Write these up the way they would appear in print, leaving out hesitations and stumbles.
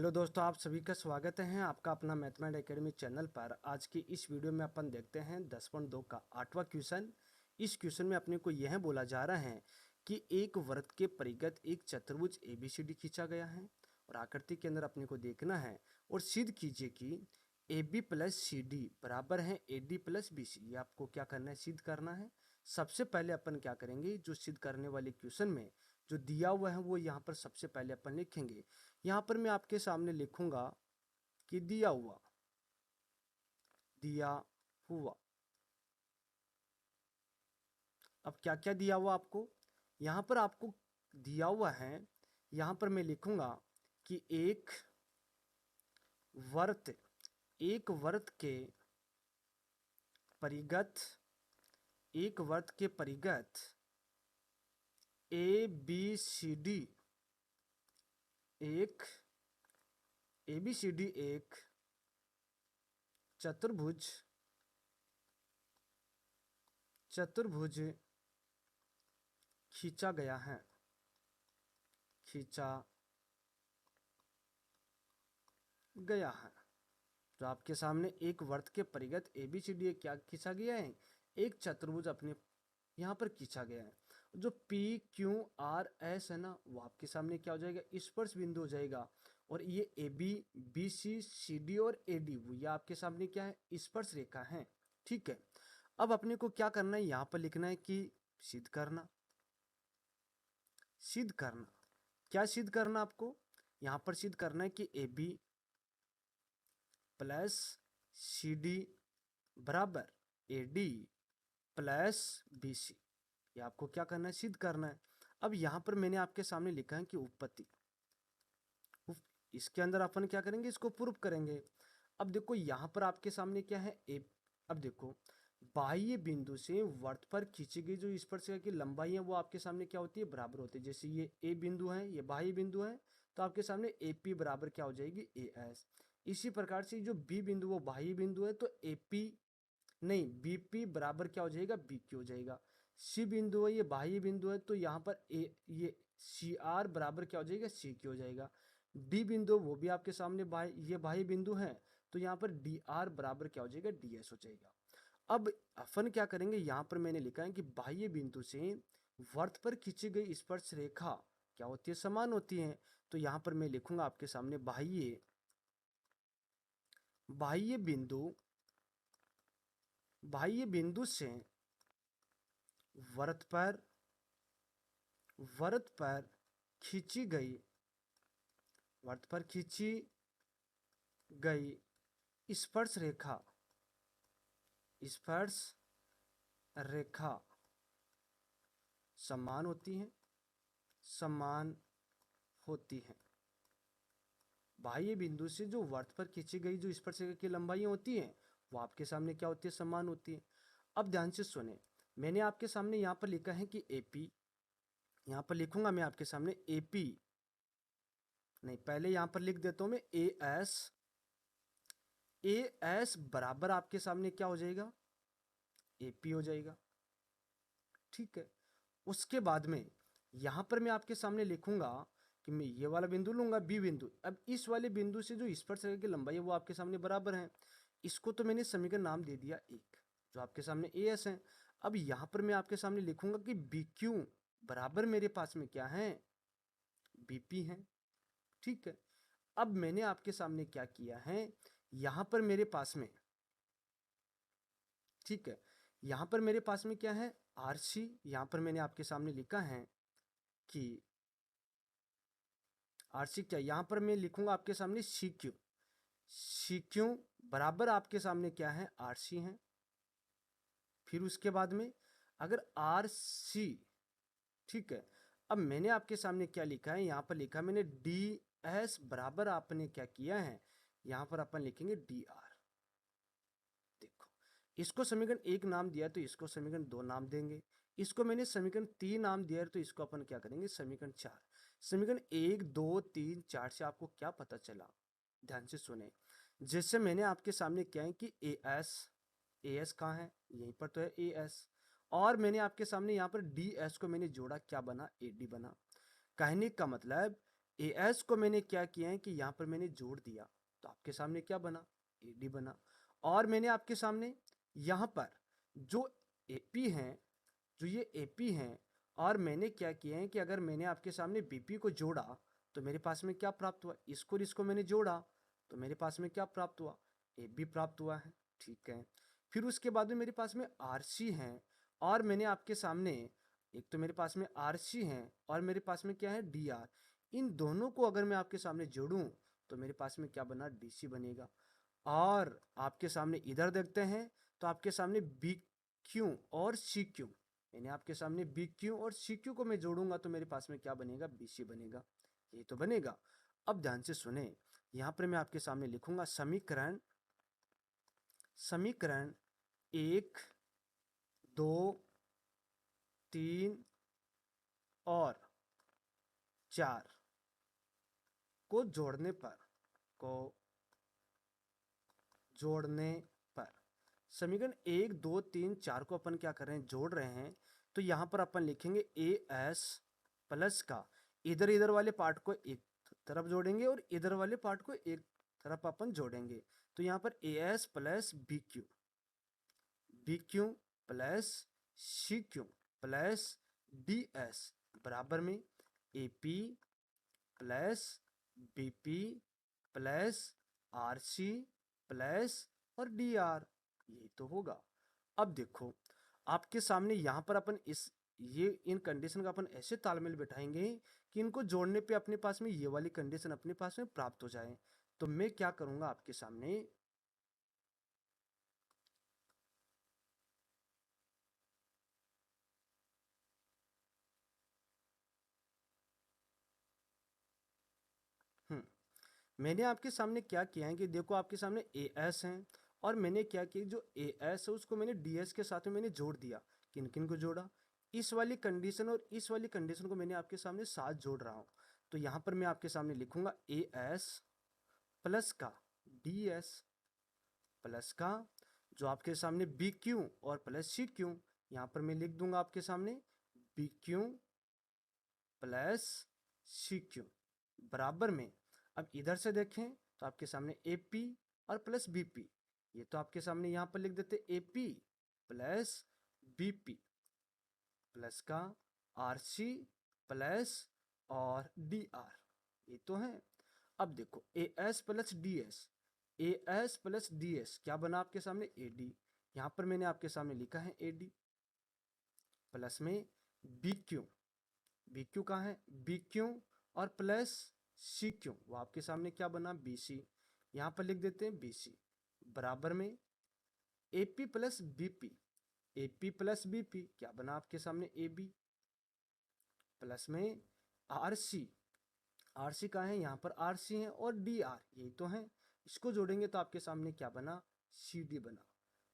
Hello दोस्तों, आप सभी का स्वागत है आपका अपना मैथमेटिक्स एकेडमी चैनल पर। आज की इस वीडियो में अपन देखते हैं 10.2 का 8वां क्वेश्चन। इस क्वेश्चन में अपने को यह बोला जा रहा है कि एक वृत्त के परिगत एक चतुर्भुज ABCD खींचा गया है और आकृति के अंदर अपने को देखना है और सिद्ध कीजिए कि AB प्लस CD बराबर है AD प्लस BC। ये आपको क्या करना है, सिद्ध करना है। सबसे पहले अपन क्या करेंगे, जो सिद्ध करने वाले क्वेश्चन में जो दिया हुआ है वो यहाँ पर सबसे पहले अपन लिखेंगे। यहाँ पर मैं आपके सामने लिखूंगा कि दिया हुआ। अब क्या क्या दिया हुआ आपको, यहाँ पर आपको दिया हुआ है। यहाँ पर मैं लिखूंगा कि एक वर्त के परिगत ABCD एक चतुर्भुज खींचा गया है। तो आपके सामने एक वर्त के परिगत ABCD क्या खींचा गया है, एक चतुर्भुज अपने यहाँ पर खींचा गया है। जो PQRS है ना, वो आपके सामने क्या हो जाएगा, स्पर्श बिंदु हो जाएगा। और ये AB BC CD और AD वो ये आपके सामने क्या है, स्पर्श रेखा है। ठीक है, अब अपने को क्या करना है, यहाँ पर लिखना है कि सिद्ध करना। क्या सिद्ध करना आपको, यहाँ पर सिद्ध करना है कि AB प्लस CD बराबर AD प्लस BC। ये आपको क्या करना है, सिद्ध करना है। अब यहाँ पर मैंने आपके सामने लिखा है कि उत्पत्ति, इसके अंदर अपन क्या करेंगे, इसको प्रूव करेंगे। अब देखो यहाँ पर आपके सामने क्या है, अब देखो बाह्य बिंदु से वर्त पर खींची गई जो स्पर्शरेखा की लंबाई है वो आपके सामने क्या होती है, बराबर होती है। जैसे ये A बिंदु है, ये बाह्य बिंदु है, तो आपके सामने AP बराबर क्या हो जाएगी, AS। इसी प्रकार से जो B बिंदु वो बाह्य बिंदु है, तो BP बराबर क्या हो जाएगा, BQ हो जाएगा। C बिंदु है, ये बाह्य बिंदु है, तो यहाँ पर ये CR बराबर क्या हो जाएगा, CQ हो जाएगा। D बिंदु वो भी आपके सामने ये बाह्य बिंदु है, तो यहाँ पर DR बराबर क्या हो जाएगा, DS हो जाएगा। अब अपन क्या करेंगे, यहाँ पर मैंने लिखा है कि बाह्य बिंदु से वर्त पर खींची गई स्पर्श रेखा क्या होती है, समान होती है। तो यहाँ पर मैं लिखूंगा आपके सामने बाह्य बिंदु से वर्त पर खींची गई स्पर्श रेखा समान होती हैं। बाह्य बिंदु से जो वर्त पर खींची गई जो स्पर्शरेखा की लंबाई होती है वो आपके सामने क्या होती है, समान होती है। अब ध्यान से सुने, मैंने आपके सामने यहाँ पर लिखा है कि AP, यहाँ पर लिखूंगा मैं आपके सामने AP, नहीं पहले यहाँ पर लिख देता हूं मैं AS बराबर आपके सामने क्या हो जाएगा, AP हो जाएगा। ठीक है, उसके बाद में यहाँ पर मैं आपके सामने लिखूंगा कि मैं ये वाला बिंदु लूंगा B बिंदु। अब इस वाले बिंदु से जो स्पर्शरेखा की लंबाई है वो आपके सामने बराबर है। इसको तो मैंने समीकरण नाम दे दिया एक, जो आपके सामने AS है। अब यहाँ पर मैं आपके सामने लिखूंगा कि BQ बराबर मेरे पास में क्या है, BP है। ठीक है, अब मैंने आपके सामने क्या किया है, यहाँ पर मेरे पास में, ठीक है, यहाँ पर मेरे पास में क्या है, RC। यहाँ पर मैंने आपके सामने लिखा है कि RC क्या, यहाँ पर मैं लिखूंगा आपके सामने CQ बराबर आपके सामने क्या है, RC है। फिर उसके बाद में अगर RC, ठीक है, अब मैंने आपके सामने क्या लिखा है, यहाँ पर लिखा मैंने DS बराबर आपने क्या किया है, यहाँ पर अपन लिखेंगे DR। देखो, इसको समीकरण 1 नाम दिया तो इसको समीकरण 2 नाम देंगे, इसको मैंने समीकरण 3 नाम दिया है तो इसको अपन क्या करेंगे, समीकरण 4। समीकरण 1 2 3 4 से आपको क्या पता चला, ध्यान से सुने। जैसे मैंने आपके सामने क्या है कि AS कहाँ है, यहीं पर तो है AS, और मैंने आपके सामने यहाँ पर DS को मैंने जोड़ा, क्या बना, AD बना। कहने का मतलब ए एस को मैंने क्या किया है कि यहाँ पर मैंने जोड़ दिया, तो आपके सामने क्या बना, ए डी बना। और मैंने आपके सामने यहाँ पर जो ए पी हैं, जो ये ए पी हैं, और मैंने क्या किया है कि अगर मैंने आपके सामने बी पी को जोड़ा तो मेरे पास में क्या प्राप्त हुआ, इसको और इसको मैंने जोड़ा तो मेरे पास में क्या प्राप्त हुआ, ए बी प्राप्त हुआ है। ठीक है, फिर उसके बाद में मेरे पास में आर सी है, और मैंने आपके सामने, एक तो मेरे पास में आर सी है और मेरे पास में क्या है, डी आर। इन दोनों को अगर मैं आपके सामने जोड़ूं तो मेरे पास में क्या बना, डी सी बनेगा। और आपके सामने इधर देखते हैं तो आपके सामने बी क्यू और सी क्यू, मैंने आपके सामने बी क्यू और सी क्यू को मैं जोड़ूंगा तो मेरे पास में क्या बनेगा, बी सी बनेगा। ये तो बनेगा। अब ध्यान से सुने, यहाँ पर मैं आपके सामने लिखूंगा समीकरण, समीकरण 1, 2, 3 और 4 को जोड़ने पर, को जोड़ने पर, समीकरण 1, 2, 3, 4 को अपन क्या कर रहे हैं, जोड़ रहे हैं। तो यहाँ पर अपन लिखेंगे ए एस प्लस का, इधर इधर वाले पार्ट को एक तरफ जोड़ेंगे और इधर वाले पार्ट को एक तरफ अपन जोड़ेंगे। तो यहाँ पर A S plus B Q, B Q plus C Q plus D S बराबर में A P plus B P plus R C plus और डी आर, ये तो होगा। अब देखो आपके सामने यहाँ पर अपन इस, ये इन कंडीशन का अपन ऐसे तालमेल बिठाएंगे कि इनको जोड़ने पे अपने पास में ये वाली कंडीशन अपने पास में प्राप्त हो जाए। तो मैं क्या करूंगा आपके सामने, मैंने आपके सामने क्या किया है कि देखो आपके सामने ए एस है, और मैंने क्या किया, जो ए एस है उसको मैंने डी एस के साथ में मैंने जोड़ दिया। किन किन को जोड़ा, इस वाली कंडीशन और इस वाली कंडीशन को मैंने आपके सामने साथ जोड़ रहा हूँ। तो यहाँ पर मैं आपके सामने लिखूंगा ए एस प्लस का डी एस प्लस का, जो आपके सामने बी क्यू और प्लस सी क्यू, यहाँ पर मैं लिख दूंगा आपके सामने B Q plus C Q बराबर में, अब इधर से देखें तो आपके सामने ए पी और प्लस बी पी, ये तो आपके सामने यहाँ पर लिख देते A P plus B P plus का आर सी प्लस और डी आर, ये तो है। अब देखो ए एस प्लस डी एस, ए एस प्लस डी एस क्या बना आपके सामने, ए डी। यहाँ पर मैंने आपके सामने लिखा है ए डी प्लस में बी क्यू, बी क्यू कहाँ है, बी क्यू और प्लस सी क्यू, वो आपके सामने क्या बना, बी सी। यहाँ पर लिख देते हैं बी सी बराबर में A P plus B P, A P plus B P क्या बना आपके सामने, ए बी प्लस में आर सी, आर सी कहाँ है, यहाँ पर आर सी है और डी आर, यही तो है। इसको जोड़ेंगे तो आपके सामने क्या बना, सी डी बना।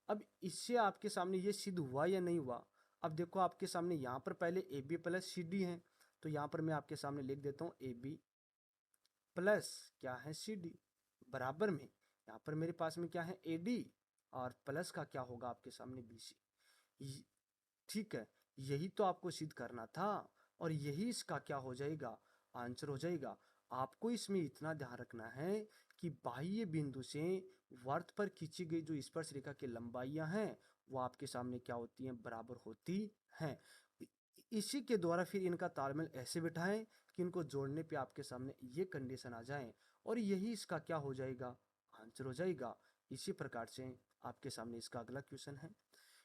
अब इससे आपके सामने ये सिद्ध हुआ या नहीं हुआ, अब देखो आपके सामने यहाँ पर पहले A B plus C D है, तो यहाँ पर मैं आपके सामने लिख देता हूँ ए बी प्लस क्या है, सी डी बराबर में, यहाँ पर मेरे पास में क्या है, ए डी और प्लस का क्या होगा आपके सामने, बी सी। ठीक है, यही तो आपको सिद्ध करना था और यही इसका क्या हो जाएगा, आंसर हो जाएगा। आपको इसमें इतना ध्यान रखना है कि बाह्य बिंदु से वर्त पर खींची गई जो स्पर्श रेखा की लंबाइयां हैं वो आपके सामने क्या होती हैं, बराबर होती हैं। इसी के द्वारा फिर इनका तालमेल ऐसे बिठाएं कि इनको जोड़ने पे आपके सामने ये कंडीशन आ जाए और यही इसका क्या हो जाएगा, आंसर हो जाएगा। इसी प्रकार से आपके सामने इसका अगला क्वेश्चन है।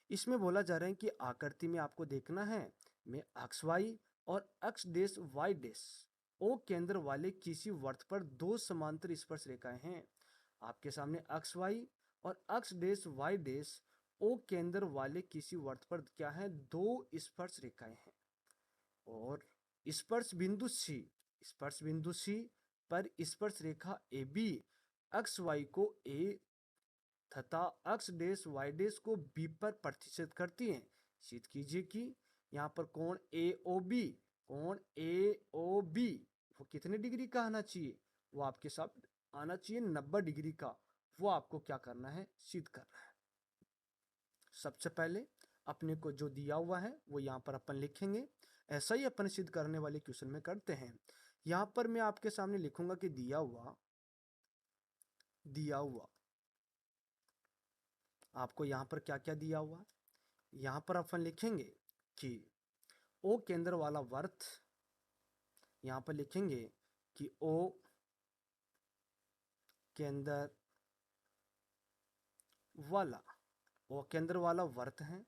इसमें बोला जा रहा है कि आकृति में आपको देखना है में अक्ष वाई और अक्ष देश वाई देश ओ केंद्र वाले किसी वर्त पर दो समांतर स्पर्श रेखाएं हैं। आपके सामने अक्ष वाई और अक्ष देश वाई देश ओ केंद्र वाले किसी वर्त पर क्या है, दो स्पर्श रेखाएं हैं। और स्पर्श बिंदु सी, स्पर्श बिंदु सी पर स्पर्श रेखा ए बी अक्ष वाई को ए तथा अक्ष डेश वाई डेश को बी पर प्रतिशत करती हैं। सिद्ध कीजिए कि यहाँ पर कोण ए ओ बी, कोण ए ओ बी वो कितने डिग्री का आना चाहिए, वो आपके साथ आना चाहिए 90 डिग्री का। वो आपको क्या करना है, सिद्ध करना है। सबसे पहले अपने को जो दिया हुआ है वो यहाँ पर अपन लिखेंगे, ऐसा ही अपन सिद्ध करने वाले क्वेश्चन में करते हैं। यहां पर मैं आपके सामने लिखूंगा कि दिया हुआ आपको यहां पर क्या क्या दिया हुआ। यहां पर अपन लिखेंगे कि ओ केंद्र वाला वर्त, यहां पर लिखेंगे कि ओ केंद्र वाला ओ केंद्र वाला वर्त है,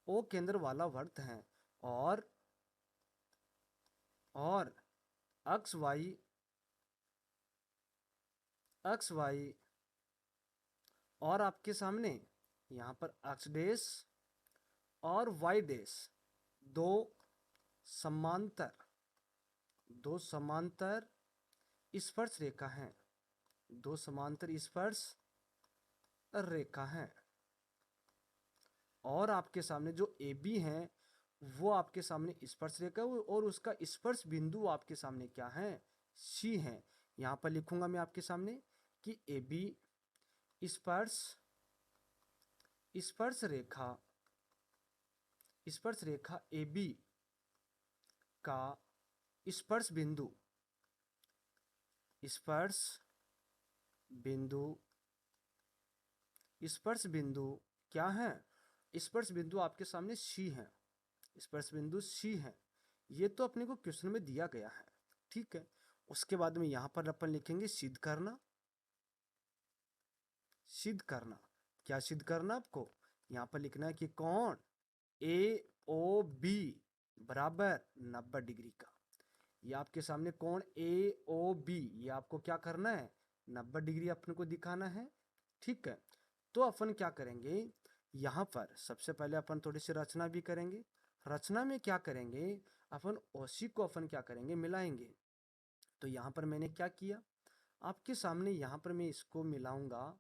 ओ केंद्र वाला वर्त है और अक्स वाई और आपके सामने यहां पर अक्स डेश और वाई डेश दो समांतर स्पर्श रेखा हैं, दो समांतर स्पर्श रेखा हैं। और आपके सामने जो ए बी है वो आपके सामने स्पर्श रेखा और उसका स्पर्श बिंदु आपके सामने क्या है, सी है। यहां पर लिखूंगा मैं आपके सामने कि ए बी स्पर्श स्पर्श रेखा ए बी का स्पर्श बिंदु स्पर्श बिंदु क्या है, स्पर्श बिंदु आपके सामने सी है, स्पर्श बिंदु सी है। ये तो अपने को क्वेश्चन में दिया गया है, ठीक है। उसके बाद में यहां पर अपन लिखेंगे सिद्ध करना। क्या सिद्ध करना आपको, यहां पर लिखना है कि कोण ए ओ बी बराबर 90 डिग्री का। ये आपके सामने कोण ए ओ बी, ये आपको क्या करना है, 90 डिग्री अपने को दिखाना है, ठीक है। तो अपन क्या करेंगे, यहां पर सबसे पहले अपन थोड़ी सी रचना भी करेंगे। रचना में क्या करेंगे, अपन ओसी को अपन क्या करेंगे, मिलाएंगे। तो यहां पर मैंने क्या किया, आपके सामने यहां पर मैं इसको मिलाऊंगा।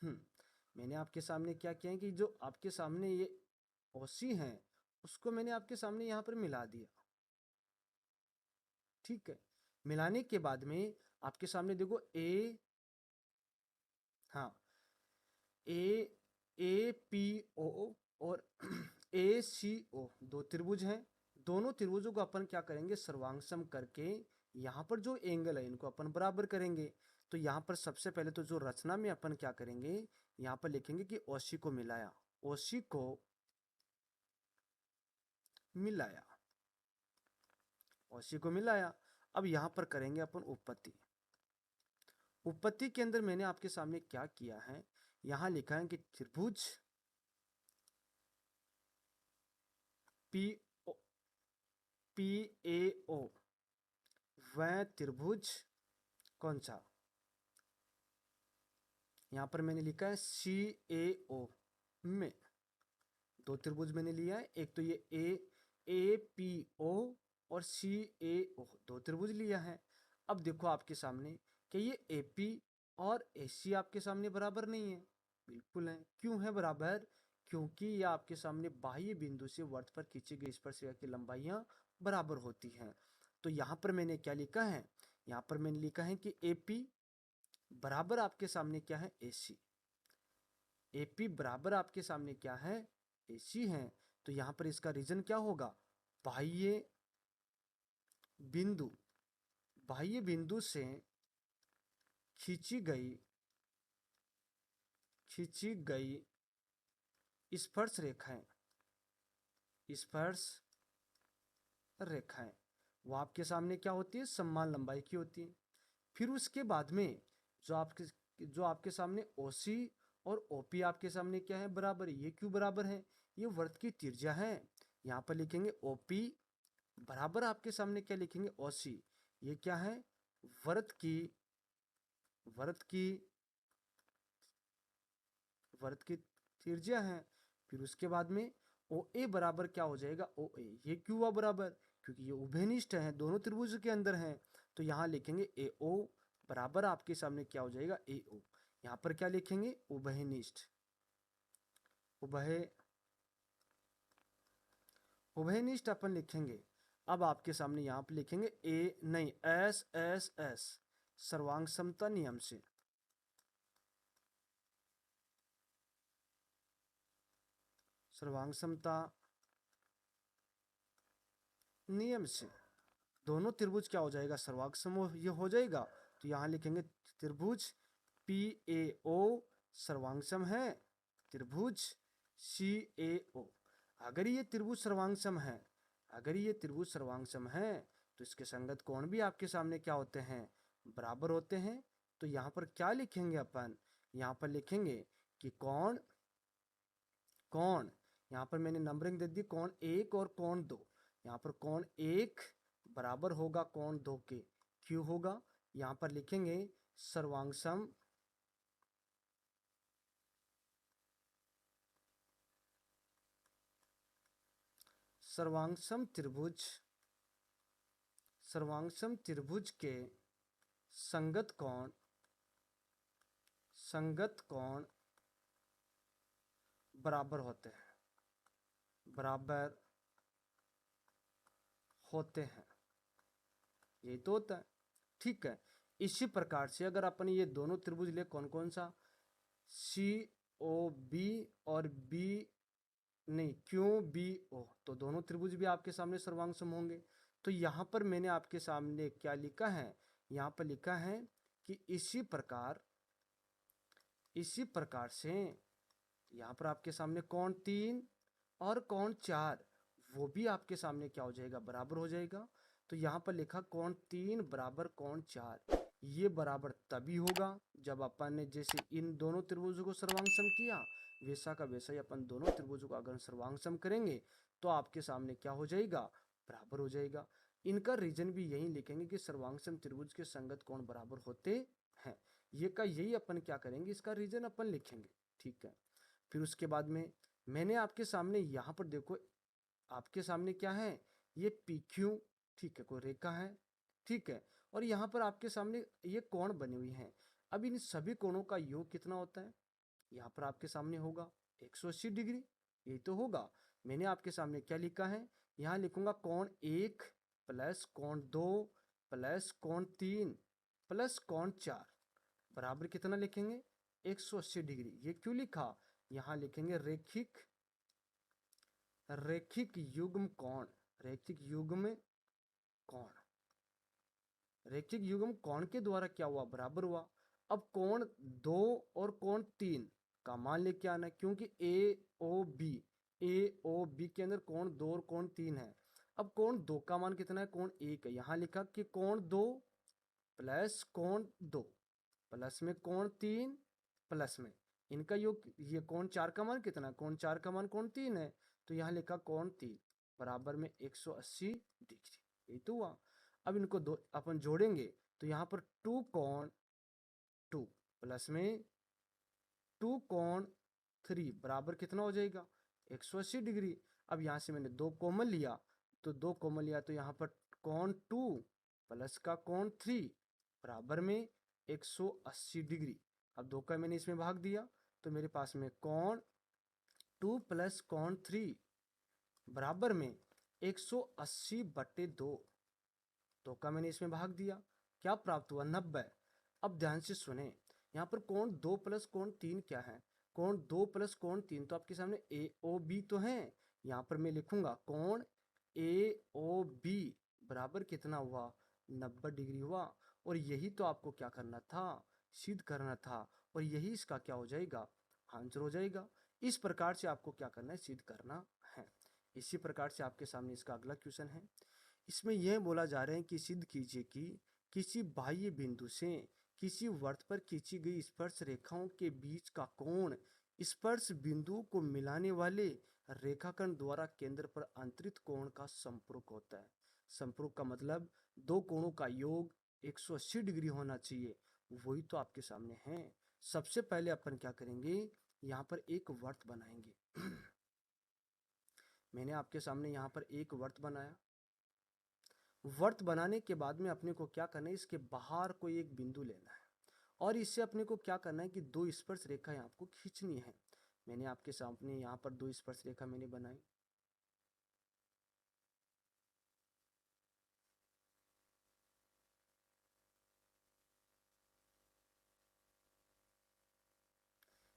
मैंने आपके सामने क्या किया है कि जो आपके सामने ये ओसी है उसको मैंने आपके सामने यहां पर मिला दिया, ठीक है। मिलाने के बाद में आपके सामने देखो हाँ ए ए पी ओ और ए सी ओ दो त्रिभुज हैं। दोनों त्रिभुजों को अपन क्या करेंगे, सर्वांग करके यहाँ पर जो एंगल है इनको अपन बराबर करेंगे। तो यहाँ पर सबसे पहले तो जो रचना में अपन क्या करेंगे, यहाँ पर लिखेंगे कि ओसी को मिलाया, ओसी को मिलाया, ओसी को मिलाया। अब यहाँ पर करेंगे अपन उत्पत्ति। उत्पत्ति के अंदर मैंने आपके सामने क्या किया है, यहां लिखा है कि त्रिभुज पी ए ओ वह त्रिभुज कौन सा, यहां पर मैंने लिखा है सी ए ओ में दो त्रिभुज मैंने लिया है, एक तो ये ए पी ओ और सी ए ओ दो त्रिभुज लिया है। अब देखो आपके सामने कि ये ए पी और ए सी आपके सामने बराबर नहीं है, बिल्कुल है। क्यों है बराबर, क्योंकि ये आपके सामने बाह्य बिंदु से वर्त पर खींची गई स्पर्शरेखा की लंबाइयां बराबर होती हैं। तो यहां पर मैंने क्या लिखा है, यहां पर मैंने लिखा है कि ए पी बराबर आपके सामने क्या है, ए सी। एपी बराबर आपके सामने क्या है, एसी है। तो यहां पर इसका रीजन क्या होगा, बाह्य बिंदु से खींची गई स्पर्श रेखाएं वो आपके सामने क्या होती है, समान लंबाई की होती है। फिर उसके बाद में जो आपके सामने ओसी और ओपी आपके सामने क्या है, बराबर। ये क्यों बराबर है, ये वर्त की त्रिज्या है। यहाँ पर लिखेंगे ओपी बराबर आपके सामने क्या लिखेंगे, ओसी। ये क्या है, वर्त की त्रिज्या है। फिर उसके बाद में ओ ए बराबर क्या हो जाएगा, ओ ए। ये क्यों हुआ बराबर, क्योंकि ये उभयनिष्ठ है, दोनों त्रिभुज के अंदर हैं। तो यहाँ लिखेंगे ए ओ बराबर आपके सामने क्या हो जाएगा, ए ओ। यहाँ पर क्या लिखेंगे, उभयनिष्ठ अपन लिखेंगे। अब आपके सामने यहाँ पर लिखेंगे ए नहीं, एस एस एस सर्वांग समता नियम से। सर्वांग समता नियम से दोनों त्रिभुज क्या हो जाएगा, सर्वांगसम ये हो जाएगा। तो यहाँ लिखेंगे त्रिभुज PAO सर्वांगसम है त्रिभुज CAO। अगर ये त्रिभुज सर्वांगसम है, अगर ये त्रिभुज सर्वांगसम है तो इसके संगत कोण भी आपके सामने क्या होते हैं, बराबर होते हैं। तो यहाँ पर क्या लिखेंगे अपन, यहाँ पर लिखेंगे कि कोण कोण यहाँ पर मैंने नंबरिंग दे दी, कोण 1 और कोण 2। यहाँ पर कोण 1 बराबर होगा कोण 2 के, क्यों होगा, यहाँ पर लिखेंगे सर्वांगसम सर्वांगसम त्रिभुज, सर्वांगसम त्रिभुज के संगत कोण बराबर होते हैं, बराबर होते हैं, यही तो होता है। ठीक है, इसी प्रकार से अगर अपन ये दोनों त्रिभुज ले, कौन कौन सा, COB और बी नहीं QBO, तो दोनों त्रिभुज भी आपके सामने सर्वांगसम होंगे। तो यहाँ पर मैंने आपके सामने क्या लिखा है, यहाँ पर लिखा है कि इसी प्रकार से यहाँ पर आपके सामने कोण 3 और कोण 4 वो भी आपके सामने क्या हो जाएगा, बराबर हो जाएगा। तो यहाँ पर लिखा कोण 3 बराबर कोण 4, ये बराबर तभी होगा जब अपन ने जैसे इन दोनों त्रिभुजों को सर्वांगसम किया, वैसा का वैसा ही अपन दोनों त्रिभुजों को अगर सर्वांगसम करेंगे तो आपके सामने क्या हो जाएगा, बराबर हो जाएगा। इनका रीजन भी यही लिखेंगे कि सर्वांगसम त्रिभुज के संगत कोण बराबर होते हैं, ये का यही अपन क्या करेंगे, इसका रीजन अपन लिखेंगे। ठीक है, फिर उसके बाद में मैंने आपके सामने यहाँ पर देखो, आपके सामने क्या है, ये PQ, ठीक है, कोई रेखा है, ठीक है, और यहाँ पर आपके सामने ये कोण बनी हुई हैं। अब इन सभी कोणों का योग कितना होता है, यहाँ पर आपके सामने होगा 180 डिग्री, यही तो होगा। मैंने आपके सामने क्या लिखा है, यहाँ लिखूंगा कोण 1 प्लस कोण 2 प्लस कोण 3 प्लस कोण 4 बराबर कितना लिखेंगे, 180 डिग्री। ये क्यों लिखा, यहाँ लिखेंगे रैखिक युग्म कोण, रैखिक युग्म कोण, रैखिक युग्म कोण के द्वारा क्या हुआ, बराबर हुआ। अब कोण 2 और कोण 3 का मान लेके आना, क्योंकि AOB के अंदर कोण 2 और कोण 3 है। अब कोण 2 का मान कितना है, कोण 1 है, यहाँ लिखा कि कोण 2 प्लस कोण 2 प्लस में कोण 3 प्लस में इनका योग, ये कोण 4 का मान कितना है, कोण 4 का मान कोण 3 है, तो यहाँ लिखा कोण 3 बराबर में 180 डिग्री, यही तो हुआ। अब इनको दो अपन जोड़ेंगे तो यहाँ पर 2 कोण 2 प्लस में 2 कोण 3 बराबर कितना हो जाएगा, 180 डिग्री। अब यहाँ से मैंने 2 कॉमन लिया, तो 2 कॉमन लिया तो यहाँ पर कोण 2 प्लस का कोण 3 बराबर में 180 डिग्री। अब 2 का मैंने इसमें भाग दिया तो मेरे पास में कोण 2 प्लस कोण 3 बराबर में 180/2, 2 का मैंने इसमें भाग दिया, क्या प्राप्त हुआ, 90। अब ध्यान से सुने, यहाँ पर कोण 2 प्लस कोण 3 क्या है, कोण 2 प्लस कोण 3 तो आपके सामने AOB तो है, यहाँ पर मैं लिखूंगा कोण AOB बराबर कितना हुआ, 90 डिग्री हुआ। और यही तो आपको क्या करना था, सिद्ध करना था, और यही इसका क्या हो जाएगा, आंसर हो जाएगा। इस प्रकार से आपको क्या करना है, सिद्ध करना है। इसी प्रकार से आपके सामने इसका अगला क्वेश्चन है, इसमें यह बोला जा रहा है कि सिद्ध कीजिए कि किसी बाह्य बिंदु से किसी वृत्त पर खींची गई स्पर्श रेखाओं के बीच का कोण स्पर्श बिंदु को मिलाने वाले रेखाखंड द्वारा केंद्र पर अंतरित कोण का संपर्क होता है। संपर्क का मतलब दो कोणों का योग 180 डिग्री होना चाहिए, वही तो आपके सामने है। सबसे पहले अपन क्या करेंगे, यहाँ पर एक वृत्त बनाएंगे। मैंने आपके सामने यहाँ पर एक वृत्त बनाया। वृत्त बनाने के बाद में अपने को क्या करना है, इसके बाहर कोई एक बिंदु लेना है और इससे अपने को क्या करना है कि दो स्पर्श रेखाएं आपको खींचनी है। मैंने आपके सामने यहाँ पर दो स्पर्श रेखा मैंने बनाई।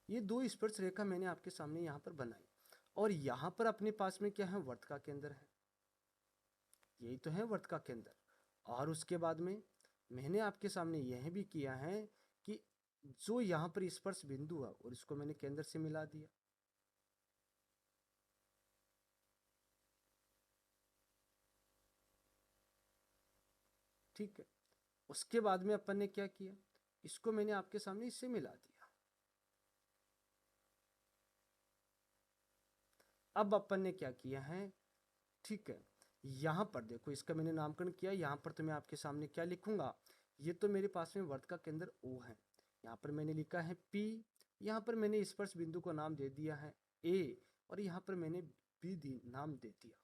ये दो स्पर्श रेखा मैंने आपके सामने यहाँ पर बनाई और यहाँ पर अपने पास में क्या है, वृत्त का केंद्र है। यही तो है वर्त का केंद्र। और उसके बाद में मैंने आपके सामने यह भी किया है कि जो यहाँ पर स्पर्श बिंदु है और इसको मैंने केंद्र से मिला दिया। ठीक है, उसके बाद में अपन ने क्या किया, इसको मैंने आपके सामने इससे मिला दिया। अब अपन ने क्या किया है, ठीक है, यहाँ पर देखो इसका मैंने नामकरण किया। यहाँ पर तो मैं आपके सामने क्या लिखूंगा, ये तो मेरे पास में वर्त का केंद्र O है। यहाँ पर मैंने लिखा है P, यहाँ पर मैंने स्पर्श बिंदु को नाम दे दिया है A, और यहाँ पर मैंने B नाम दे दिया।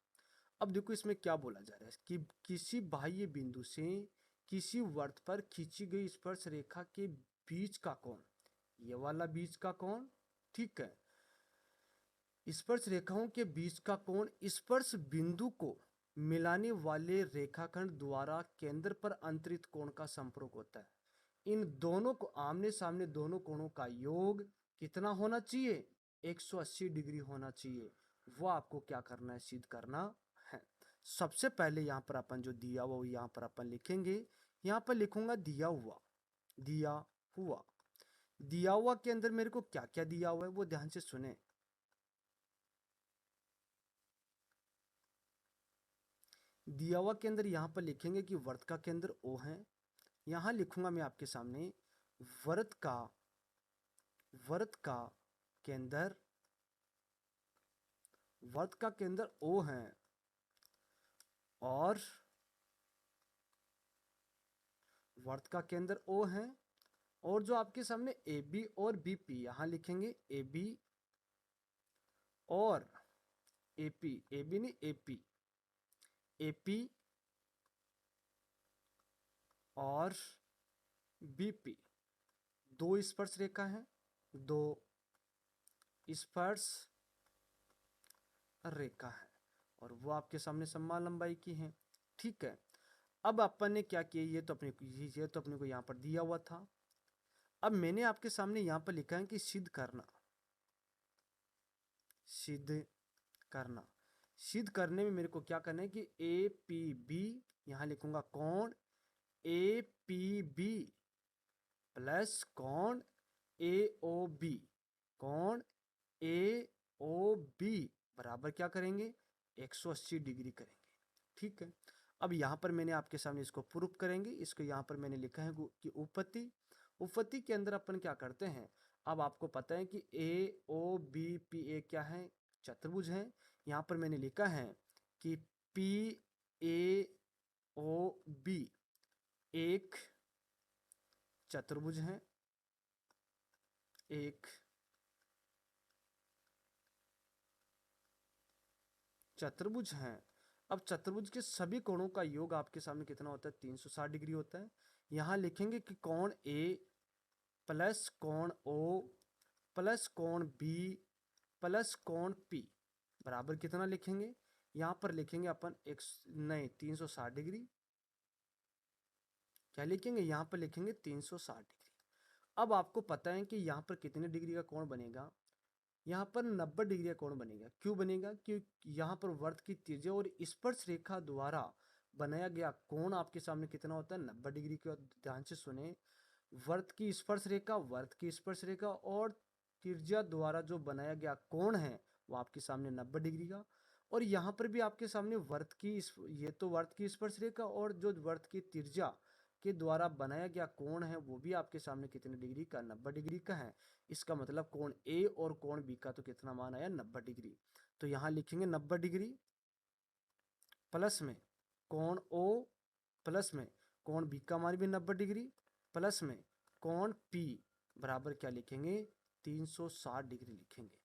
अब देखो इसमें क्या बोला जा रहा है कि किसी बाह्य बिंदु से किसी वर्त पर खींची गई स्पर्श रेखा के बीच का कोण, ये वाला बीच का कोण, ठीक है, स्पर्श रेखाओं के बीच का कोण स्पर्श बिंदु को मिलाने वाले रेखाखंड द्वारा केंद्र पर अंतरित कोण का संपर्क होता है। इन दोनों को आमने सामने दोनों कोणों का योग कितना होना चाहिए, 180 डिग्री होना चाहिए। वो आपको क्या करना है, सिद्ध करना है। सबसे पहले यहाँ पर अपन जो दिया हुआ यहाँ पर अपन लिखेंगे, यहाँ पर लिखूंगा दिया हुआ, दिया हुआ, दिया हुआ के अंदर मेरे को क्या क्या दिया हुआ है वो ध्यान से सुने। दिया हुआ के अंदर यहाँ पर लिखेंगे कि वर्त का केंद्र O है। यहाँ लिखूंगा मैं आपके सामने वर्त का केंद्र, वर्त का केंद्र O है, और वर्त का केंद्र O है, और जो आपके सामने AB और BP यहाँ लिखेंगे AB और AP, AB नहीं AP, AP और BP, दो स्पर्श रेखा है, दो स्पर्श रेखा है, और वो आपके सामने समान लंबाई की है। ठीक है, अब अपन ने क्या किया, ये तो अपने को यहाँ पर दिया हुआ था। अब मैंने आपके सामने यहाँ पर लिखा है कि सिद्ध करना, सिद्ध करना। सिद्ध करने में मेरे को क्या करना है कि APB, यहाँ लिखूंगा कोण APB प्लस कोण AOB, कोण AOB बराबर क्या करेंगे, 180 डिग्री करेंगे। ठीक है, अब यहाँ पर मैंने आपके सामने इसको प्रूफ करेंगे। इसको यहाँ पर मैंने लिखा है कि उपपत्ति, उपपत्ति के अंदर अपन क्या करते हैं, अब आपको पता है कि AOBPA क्या है, चतुर्भुज है। यहाँ पर मैंने लिखा है कि PAOB एक चतुर्भुज है, एक चतुर्भुज है। अब चतुर्भुज के सभी कोणों का योग आपके सामने कितना होता है, 360 डिग्री होता है। यहाँ लिखेंगे कि कोण A प्लस कोण O प्लस कोण B प्लस कोण P बराबर कितना लिखेंगे, यहाँ पर लिखेंगे अपन एक नहीं 360 डिग्री। क्या लिखेंगे, यहाँ पर लिखेंगे 360 डिग्री। अब आपको पता है कि यहाँ पर कितने डिग्री का कोण बनेगा, यहाँ पर 90 डिग्री का कोण बनेगा। क्यों बनेगा, क्योंकि यहाँ पर वर्त की त्रिज्या और स्पर्श रेखा द्वारा बनाया गया कोण आपके सामने कितना होता है, 90 डिग्री का। ध्यान से सुने, वर्त की स्पर्श रेखा, वर्त की स्पर्श रेखा और त्रिज्या द्वारा जो बनाया गया कोण है वो आपके सामने 90 डिग्री का। और यहाँ पर भी आपके सामने वर्त की, ये तो वर्त की स्पर्श रेखा और जो वर्त की त्रिज्या के द्वारा बनाया गया कोण है वो भी आपके सामने कितने डिग्री का, 90 डिग्री का है। इसका मतलब कोण A और कोण B का तो कितना मान आया, 90 डिग्री। तो यहाँ लिखेंगे 90 डिग्री प्लस में कोण O प्लस में कोण B का मान भी 90 डिग्री प्लस में कोण P बराबर क्या लिखेंगे, 360 डिग्री लिखेंगे।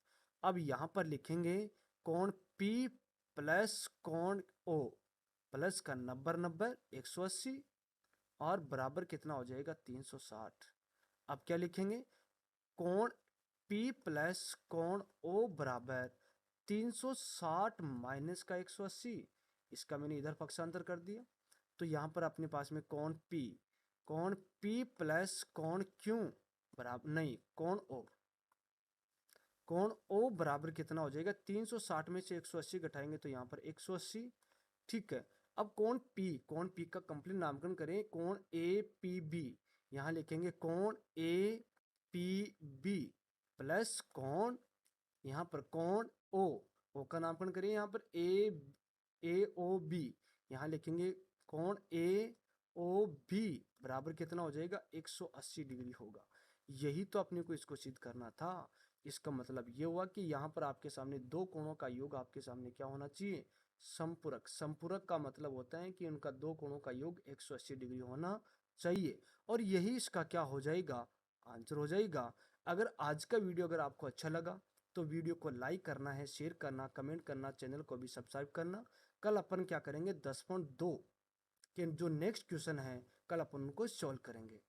अब यहाँ पर लिखेंगे कोण P प्लस कोण O प्लस का 90 180 और बराबर कितना हो जाएगा, 360। अब क्या लिखेंगे, कोण P प्लस कोण O बराबर 360 माइनस का 180, इसका मैंने इधर पक्षांतर कर दिया। तो यहाँ पर अपने पास में कोण P प्लस कोण Q बराबर नहीं कोण O, कोण O बराबर कितना हो जाएगा, 360 में से 180 घटाएंगे तो यहाँ पर 180। ठीक है, अब कोण पी का कंप्लीट नामकरण करें, कोण ए पी बी, यहाँ लिखेंगे कोण ए पी बी प्लस कोण, यहाँ पर कोण ओ का नामकरण करें, यहाँ पर ए ओ बी, यहाँ लिखेंगे कोण ए ओ बी बराबर कितना हो जाएगा 180 डिग्री होगा। यही तो अपने को इसको सिद्ध करना था। इसका मतलब ये हुआ कि यहाँ पर आपके सामने दो कोणों का योग आपके सामने क्या होना चाहिए, संपूरक। संपूरक का मतलब होता है कि उनका दो कोणों का योग 180 डिग्री होना चाहिए, और यही इसका क्या हो जाएगा, आंसर हो जाएगा। अगर आज का वीडियो अगर आपको अच्छा लगा तो वीडियो को लाइक करना है, शेयर करना, कमेंट करना, चैनल को भी सब्सक्राइब करना। कल अपन क्या करेंगे 10.2 के जो नेक्स्ट क्वेश्चन है कल अपन उनको सॉल्व करेंगे।